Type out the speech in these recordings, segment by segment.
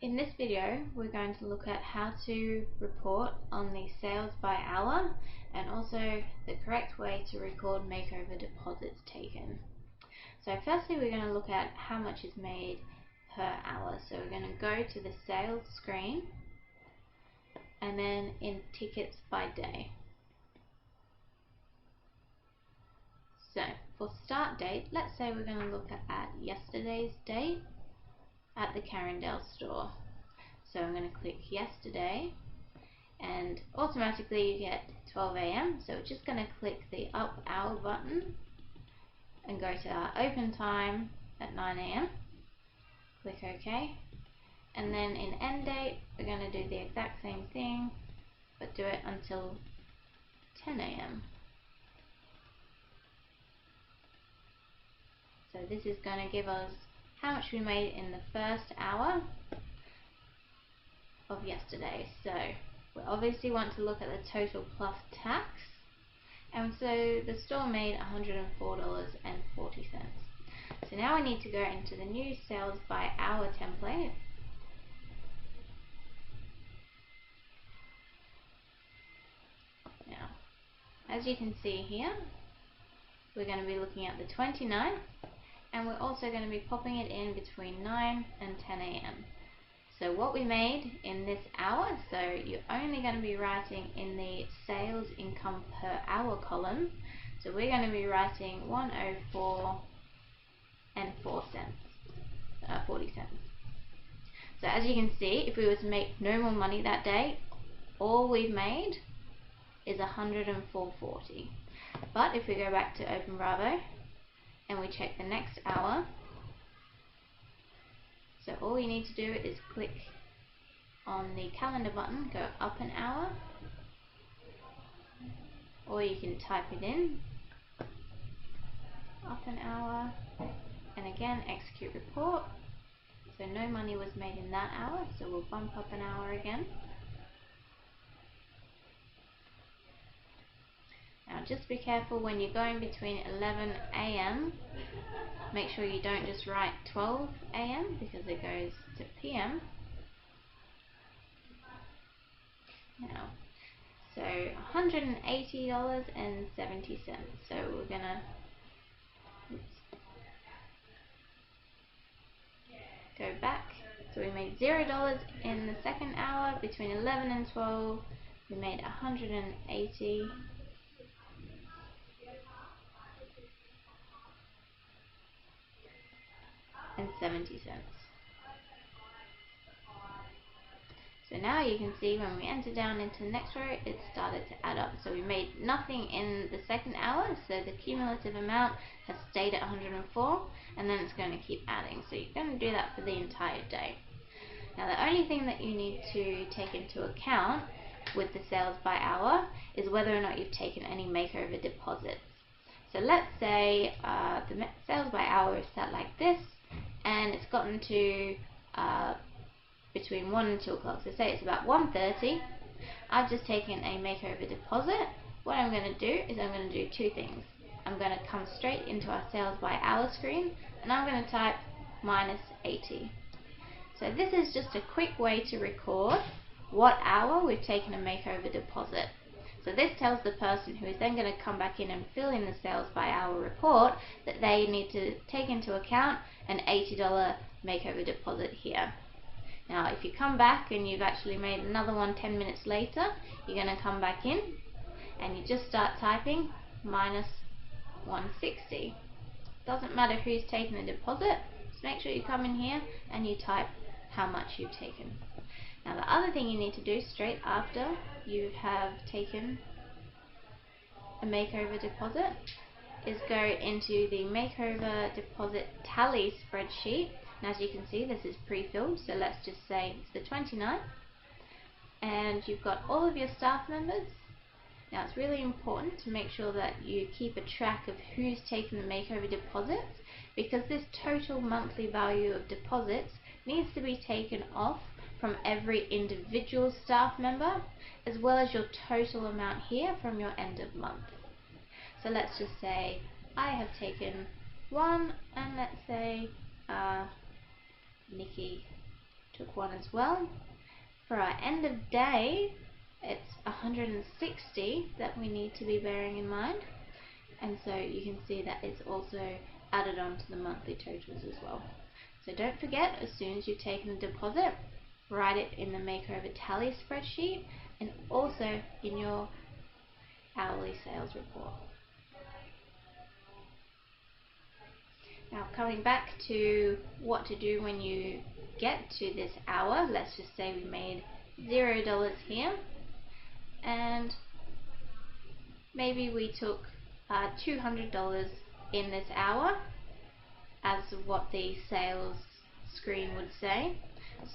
In this video, we're going to look at how to report on the sales by hour and also the correct way to record makeover deposits taken. So firstly, we're going to look at how much is made per hour. So we're going to go to the sales screen and then in tickets by day. So for start date, let's say we're going to look at yesterday's date at the Carindale store. So I'm going to click yesterday and automatically you get 12 AM. So we're just going to click the up hour button and go to our open time at 9 AM. Click OK. And then in end date, we're going to do the exact same thing, but do it until 10 AM. So this is going to give us how much we made in the first hour of yesterday. So we obviously want to look at the total plus tax, and so the store made $104.40. So now we need to go into the new sales by hour template. Now, as you can see here, we're going to be looking at the 29th, and we're also going to be popping it in between 9 and 10 AM. So what we made in this hour, so you're only going to be writing in the sales income per hour column. So we're going to be writing 104 and 40 cents. So as you can see, if we were to make no more money that day, all we've made is 104.40. But if we go back to Openbravo and we check the next hour, so all you need to do is click on the calendar button, go up an hour, or you can type it in, up an hour, and again execute report. So no money was made in that hour, so we'll bump up an hour again. Now just be careful when you're going between 11 AM, make sure you don't just write 12 AM because it goes to PM. Now, so $180.70. So we're gonna go back. So we made $0 in the second hour. Between 11 and 12, we made 180. And 70 cents. So now you can see when we enter down into the next row, it started to add up. So we made nothing in the second hour, so the cumulative amount has stayed at 104, and then it's going to keep adding. So you're going to do that for the entire day. Now the only thing that you need to take into account with the sales by hour is whether or not you've taken any makeover deposits. So let's say the sales by hour is set like this, and it's gotten to between 1 and 2 o'clock. So say it's about 1:30. I've just taken a makeover deposit. What I'm going to do is I'm going to do two things. I'm going to come straight into our sales by hour screen, and I'm going to type -80. So this is just a quick way to record what hour we've taken a makeover deposit. So this tells the person who is then going to come back in and fill in the sales by hour report that they need to take into account an $80 makeover deposit here. Now if you come back and you've actually made another one 10 minutes later, you're going to come back in and you just start typing -160. Doesn't matter who's taken the deposit, just make sure you come in here and you type how much you've taken. Now the other thing you need to do straight after you have taken a makeover deposit is go into the makeover deposit tally spreadsheet. And as you can see, this is pre-filled, so let's just say it's the 29th, and you've got all of your staff members. Now it's really important to make sure that you keep a track of who's taken the makeover deposits, because this total monthly value of deposits needs to be taken off from every individual staff member, as well as your total amount here from your end of month. So let's just say I have taken one, and let's say Nikki took 1 as well. For our end of day, it's 160 that we need to be bearing in mind, and so you can see that it's also added on to the monthly totals as well. So don't forget, as soon as you've taken a deposit, write it in the makeover tally spreadsheet and also in your hourly sales report. Now coming back to what to do when you get to this hour, let's just say we made $0 here, and maybe we took $200 in this hour as what the sales screen would say.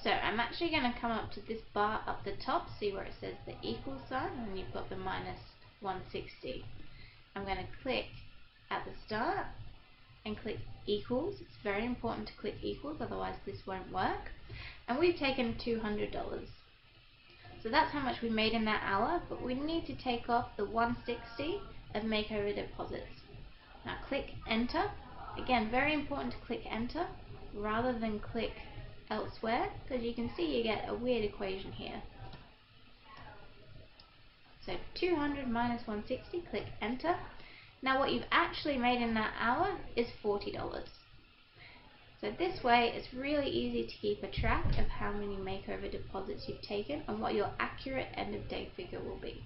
So I'm actually going to come up to this bar up the top, see where it says the equal sign, and you've got the minus 160. I'm going to click at the start and click equals. It's very important to click equals, otherwise this won't work. And we've taken $200. So that's how much we made in that hour, but we need to take off the 160 of makeover deposits. Now click enter. Again, very important to click enter rather than click elsewhere, because you can see you get a weird equation here. So 200 minus 160, click enter. Now what you've actually made in that hour is $40. So this way it's really easy to keep a track of how many makeover deposits you've taken and what your accurate end of day figure will be.